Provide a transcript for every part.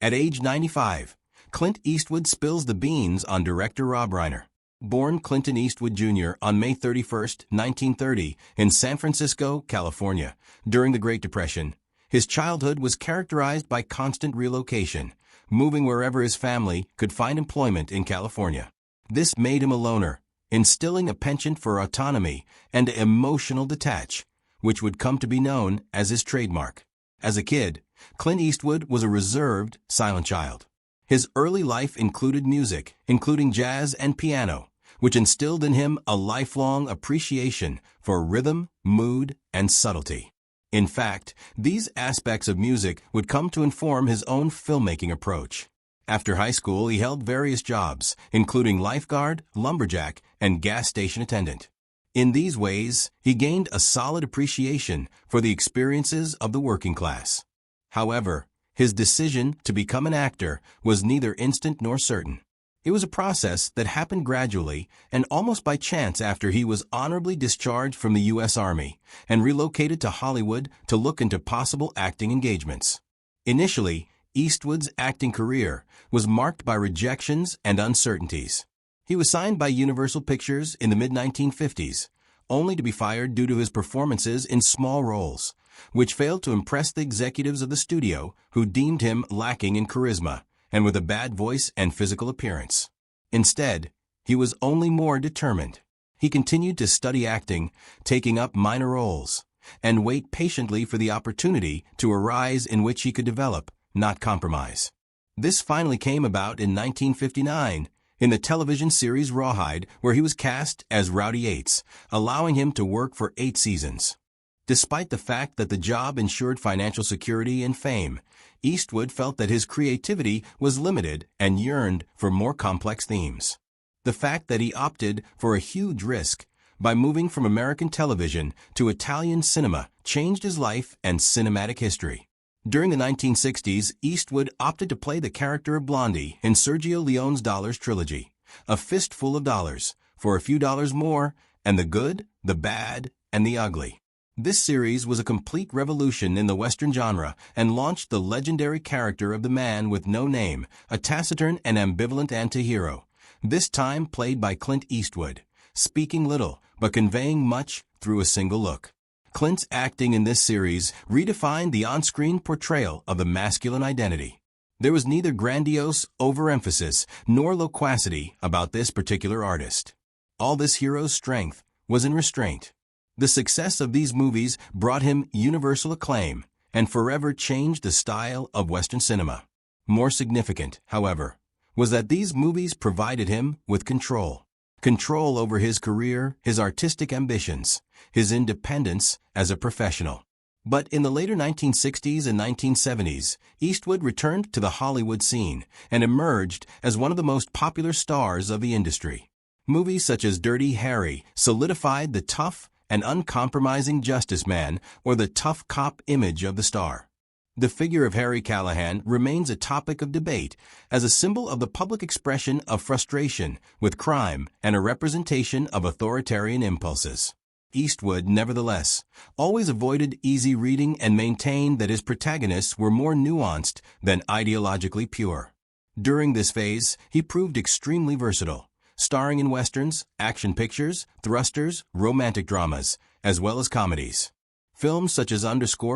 At age 95, Clint Eastwood spills the beans on director Rob Reiner. Born Clinton Eastwood Jr. on May 31, 1930, in San Francisco, California, during the Great Depression, his childhood was characterized by constant relocation, moving wherever his family could find employment in California. This made him a loner, instilling a penchant for autonomy and emotional detach, which would come to be known as his trademark. As a kid, Clint Eastwood was a reserved, silent child. His early life included music, including jazz and piano, which instilled in him a lifelong appreciation for rhythm, mood, and subtlety. In fact, these aspects of music would come to inform his own filmmaking approach. After high school, he held various jobs, including lifeguard, lumberjack, and gas station attendant. In these ways, he gained a solid appreciation for the experiences of the working class. However, his decision to become an actor was neither instant nor certain. It was a process that happened gradually and almost by chance after he was honorably discharged from the U.S. Army and relocated to Hollywood to look into possible acting engagements. Initially, Eastwood's acting career was marked by rejections and uncertainties. He was signed by Universal Pictures in the mid-1950s, only to be fired due to his performances in small roles, which failed to impress the executives of the studio, who deemed him lacking in charisma and with a bad voice and physical appearance. Instead, he was only more determined. He continued to study acting, taking up minor roles, and wait patiently for the opportunity to arise in which he could develop, not compromise. This finally came about in 1959, in the television series Rawhide, where he was cast as Rowdy Yates, allowing him to work for 8 seasons. Despite the fact that the job ensured financial security and fame, Eastwood felt that his creativity was limited and yearned for more complex themes. The fact that he opted for a huge risk by moving from American television to Italian cinema changed his life and cinematic history. During the 1960s, Eastwood opted to play the character of Blondie in Sergio Leone's Dollars Trilogy, A Fistful of Dollars, For a Few Dollars More, and the Good, the Bad, and the Ugly. This series was a complete revolution in the Western genre and launched the legendary character of the man with no name, a taciturn and ambivalent anti-hero, this time played by Clint Eastwood, speaking little but conveying much through a single look. Clint's acting in this series redefined the on-screen portrayal of the masculine identity. There was neither grandiose overemphasis nor loquacity about this particular artist. All this hero's strength was in restraint. The success of these movies brought him universal acclaim and forever changed the style of Western cinema. More significant, however, was that these movies provided him with control. Control over his career, his artistic ambitions, his independence as a professional. But in the later 1960s and 1970s, Eastwood returned to the Hollywood scene and emerged as one of the most popular stars of the industry. Movies such as Dirty Harry solidified the tough and uncompromising justice man or the tough cop image of the star. The figure of Harry Callahan remains a topic of debate as a symbol of the public expression of frustration with crime and a representation of authoritarian impulses. Eastwood, nevertheless, always avoided easy reading and maintained that his protagonists were more nuanced than ideologically pure. During this phase, he proved extremely versatile, starring in westerns, action pictures, thrusters, romantic dramas, as well as comedies. Films such as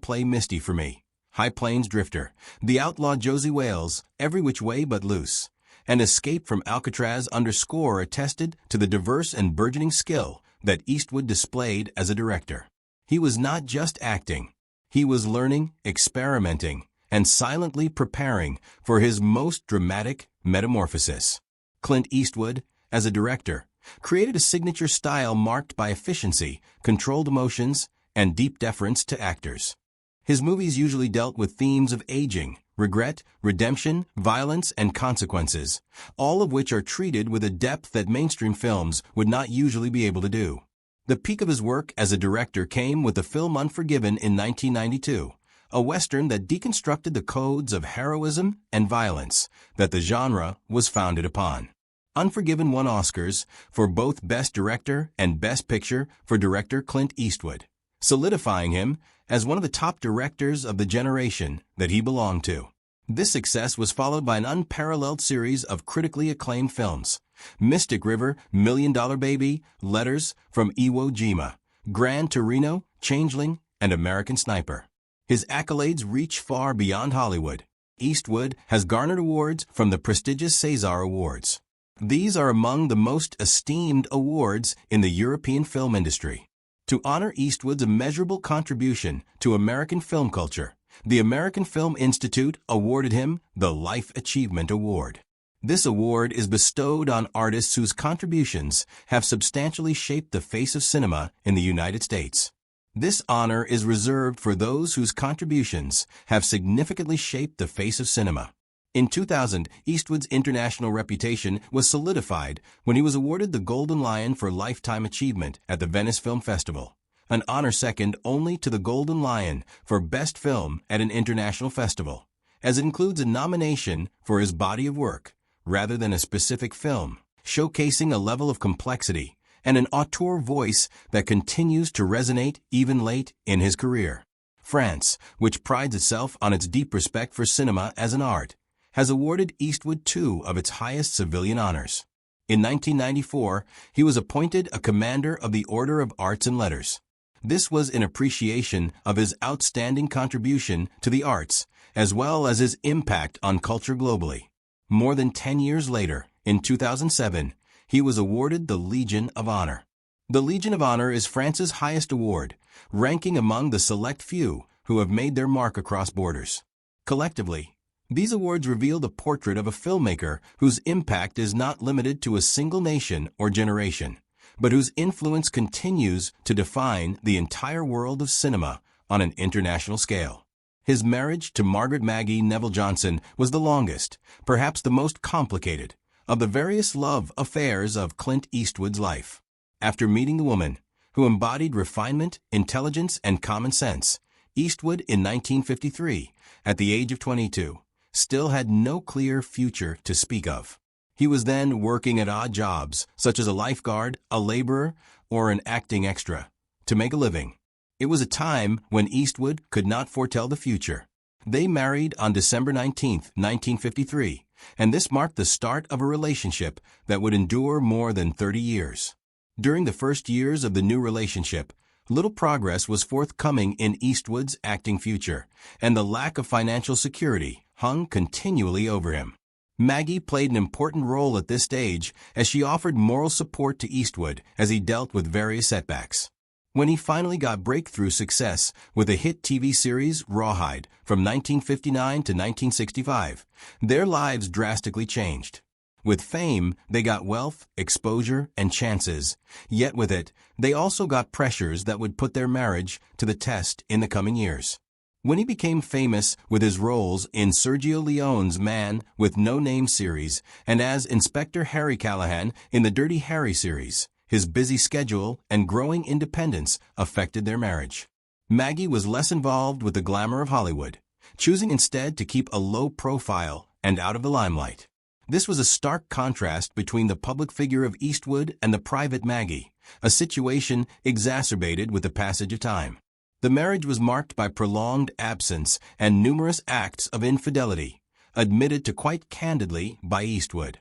Play Misty for Me, High Plains Drifter, The Outlaw Josie Wales, Every Which Way But Loose, and Escape from Alcatraz attested to the diverse and burgeoning skill that Eastwood displayed as a director. He was not just acting. He was learning, experimenting, and silently preparing for his most dramatic metamorphosis. Clint Eastwood, as a director, created a signature style marked by efficiency, controlled emotions, and deep deference to actors. His movies usually dealt with themes of aging, regret, redemption, violence, and consequences, all of which are treated with a depth that mainstream films would not usually be able to do. The peak of his work as a director came with the film Unforgiven in 1992, a western that deconstructed the codes of heroism and violence that the genre was founded upon. Unforgiven won Oscars for both Best Director and Best Picture for director Clint Eastwood, solidifying him as one of the top directors of the generation that he belonged to. This success was followed by an unparalleled series of critically acclaimed films: Mystic River, Million Dollar Baby, Letters from Iwo Jima, Gran Torino, Changeling, and American Sniper. His accolades reach far beyond Hollywood. Eastwood has garnered awards from the prestigious César Awards. These are among the most esteemed awards in the European film industry. To honor Eastwood's immeasurable contribution to American film culture, the American Film Institute awarded him the Life Achievement Award. This award is bestowed on artists whose contributions have substantially shaped the face of cinema in the United States. This honor is reserved for those whose contributions have significantly shaped the face of cinema. In 2000, Eastwood's international reputation was solidified when he was awarded the Golden Lion for Lifetime Achievement at the Venice Film Festival, an honor second only to the Golden Lion for Best Film at an international festival, as it includes a nomination for his body of work rather than a specific film, showcasing a level of complexity and an auteur voice that continues to resonate even late in his career. France, which prides itself on its deep respect for cinema as an art, has awarded Eastwood two of its highest civilian honors. In 1994, he was appointed a Commander of the Order of Arts and Letters. This was in appreciation of his outstanding contribution to the arts, as well as his impact on culture globally. More than 10 years later, in 2007, he was awarded the Legion of Honor. The Legion of Honor is France's highest award, ranking among the select few who have made their mark across borders. Collectively, these awards reveal the portrait of a filmmaker whose impact is not limited to a single nation or generation, but whose influence continues to define the entire world of cinema on an international scale. His marriage to Margaret Maggie Neville Johnson was the longest, perhaps the most complicated, of the various love affairs of Clint Eastwood's life. After meeting the woman who embodied refinement, intelligence, and common sense, Eastwood in 1953, at the age of 22, still had no clear future to speak of. He was then working at odd jobs, such as a lifeguard, a laborer, or an acting extra, to make a living. It was a time when Eastwood could not foretell the future. They married on December 19, 1953, and this marked the start of a relationship that would endure more than 30 years. During the first years of the new relationship, little progress was forthcoming in Eastwood's acting future, and the lack of financial security hung continually over him. Maggie played an important role at this stage as she offered moral support to Eastwood as he dealt with various setbacks. When he finally got breakthrough success with the hit TV series Rawhide from 1959 to 1965, their lives drastically changed. With fame, they got wealth, exposure, and chances. Yet with it, they also got pressures that would put their marriage to the test in the coming years. When he became famous with his roles in Sergio Leone's Man with No Name series and as Inspector Harry Callahan in the Dirty Harry series, his busy schedule and growing independence affected their marriage. Maggie was less involved with the glamour of Hollywood, choosing instead to keep a low profile and out of the limelight. This was a stark contrast between the public figure of Eastwood and the private Maggie, a situation exacerbated with the passage of time. The marriage was marked by prolonged absence and numerous acts of infidelity, admitted to quite candidly by Eastwood.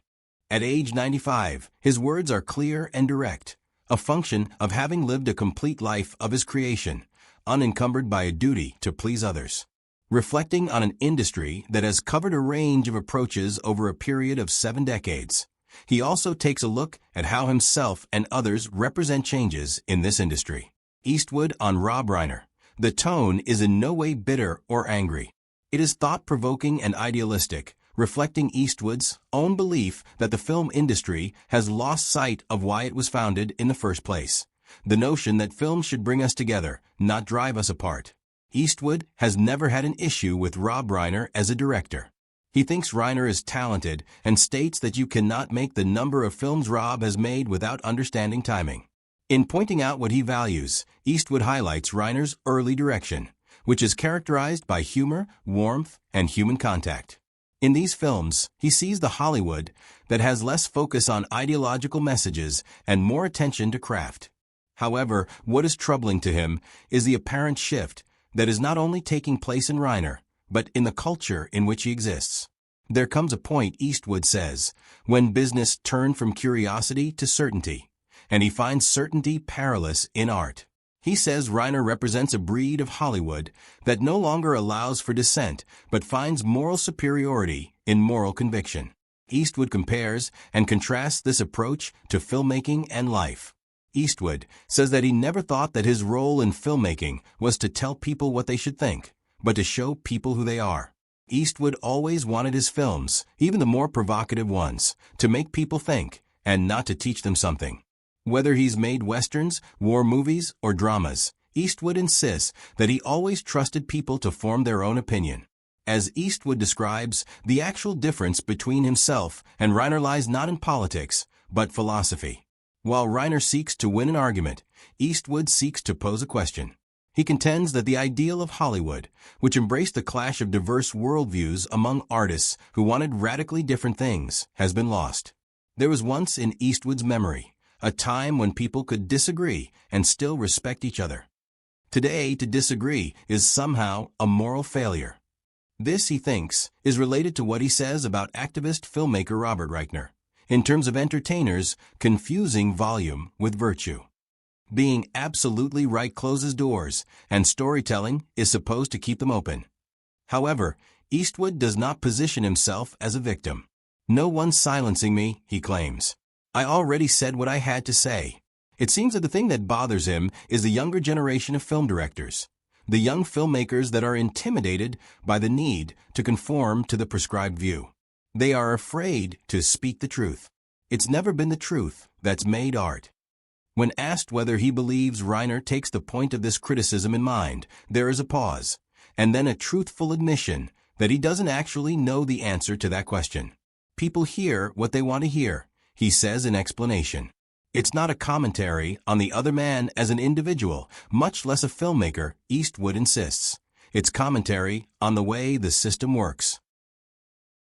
At age 95, his words are clear and direct, a function of having lived a complete life of his creation, unencumbered by a duty to please others. Reflecting on an industry that has covered a range of approaches over a period of 7 decades, he also takes a look at how himself and others represent changes in this industry. Eastwood on Rob Reiner. The tone is in no way bitter or angry. It is thought-provoking and idealistic, reflecting Eastwood's own belief that the film industry has lost sight of why it was founded in the first place. The notion that films should bring us together, not drive us apart. Eastwood has never had an issue with Rob Reiner as a director. He thinks Reiner is talented and states that you cannot make the number of films Rob has made without understanding timing. In pointing out what he values, Eastwood highlights Reiner's early direction, which is characterized by humor, warmth, and human contact. In these films, he sees the Hollywood that has less focus on ideological messages and more attention to craft. However, what is troubling to him is the apparent shift that is not only taking place in Reiner, but in the culture in which he exists. There comes a point, Eastwood says, when business turned from curiosity to certainty, and he finds certainty perilous in art. He says Reiner represents a breed of Hollywood that no longer allows for dissent, but finds moral superiority in moral conviction. Eastwood compares and contrasts this approach to filmmaking and life. Eastwood says that he never thought that his role in filmmaking was to tell people what they should think, but to show people who they are. Eastwood always wanted his films, even the more provocative ones, to make people think, and not to teach them something. Whether he's made westerns, war movies, or dramas, Eastwood insists that he always trusted people to form their own opinion. As Eastwood describes, the actual difference between himself and Reiner lies not in politics, but philosophy. While Reiner seeks to win an argument, Eastwood seeks to pose a question. He contends that the ideal of Hollywood, which embraced the clash of diverse worldviews among artists who wanted radically different things, has been lost. There was once in Eastwood's memory a time when people could disagree and still respect each other. Today, to disagree is somehow a moral failure. This, he thinks, is related to what he says about activist filmmaker Robert Reiner, in terms of entertainers confusing volume with virtue. Being absolutely right closes doors, and storytelling is supposed to keep them open. However, Eastwood does not position himself as a victim. No one's silencing me, he claims. I already said what I had to say. It seems that the thing that bothers him is the younger generation of film directors, the young filmmakers that are intimidated by the need to conform to the prescribed view. They are afraid to speak the truth. It's never been the truth that's made art. When asked whether he believes Reiner takes the point of this criticism in mind, there is a pause, and then a truthful admission that he doesn't actually know the answer to that question. People hear what they want to hear, he says in explanation. It's not a commentary on the other man as an individual, much less a filmmaker, Eastwood insists. It's commentary on the way the system works.